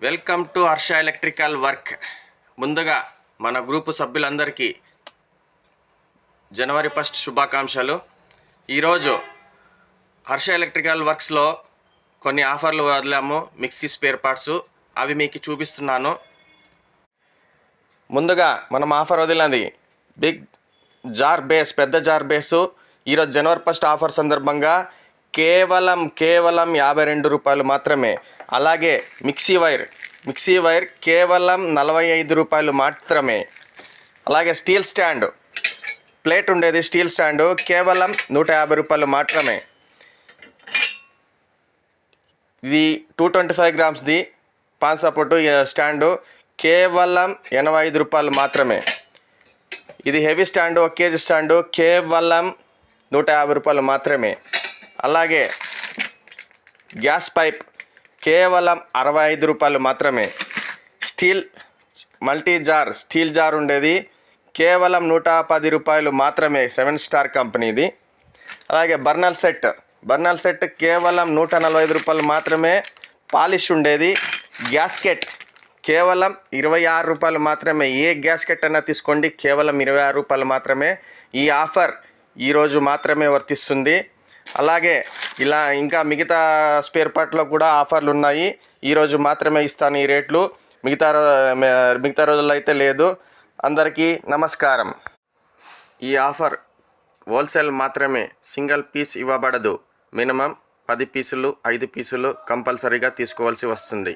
Welcome to Harsha electrical work. ముందుగా మన group సభ్యులందరికీ జనవరి 1 శుభాకాంక్షలు. ఈరోజు హర్ష ఎలక్ట్రికల్ వర్క్స్లో కొన్ని ఆఫర్లు వదిలాము, మిక్సీ స్పేర్ పార్ట్స్, అవి మీకు చూపిస్తున్నాను. ముందుగా మనం ఆఫర్ వదిలినది బిగ్ జార్ బేస్, పెద్ద జార్ బేసు. ఈరోజు జనవరి 1 ఆఫర్ సందర్భంగా కేవలం 52 రూపాయలు మాత్రమే. అలాగే మిక్సీ వైర్ కేవలం 45 రూపాయలు మాత్రమే. అలాగే స్టీల్ స్టాండ్, ప్లేట్ ఉండేది స్టీల్ స్టాండు కేవలం 150 రూపాయలు మాత్రమే. ఇది 225 గ్రామ్స్ది పాన్ సపోర్టు స్టాండు కేవలం 85 రూపాయలు మాత్రమే. ఇది హెవీ స్టాండు, 1 కేజీ స్టాండు కేవలం 150 రూపాయలు మాత్రమే. అలాగే గ్యాస్ పైప్ కేవలం 65 రూపాయలు మాత్రమే. Steel multi jar, steel jar ఉండేది కేవలం 110 రూపాయలు మాత్రమే, 7 స్టార్ కంపెనీది. అలాగే బర్నల్ సెట్ కేవలం 145 రూపాయలు మాత్రమే. పాలిష్ ఉండేది గ్యాస్కెట్ కేవలం 26 రూపాయలు మాత్రమే. ఏ గ్యాస్కెట్ అయినా తీసుకోండి, కేవలం 26 రూపాయలు మాత్రమే. ఈ ఆఫర్ ఈరోజు మాత్రమే వర్తిస్తుంది. అలాగే ఇలా ఇంకా మిగతా స్పేర్ పార్ట్లో కూడా ఆఫర్లు ఉన్నాయి. ఈరోజు మాత్రమే ఇస్తాను ఈ రేట్లు, మిగతా రోజుల్లో అయితే లేదు. అందరికీ నమస్కారం. ఈ ఆఫర్ హోల్సేల్ మాత్రమే, సింగిల్ పీస్ ఇవ్వబడదు. మినిమం 10 పీసులు 5 పీసులు కంపల్సరీగా తీసుకోవాల్సి వస్తుంది.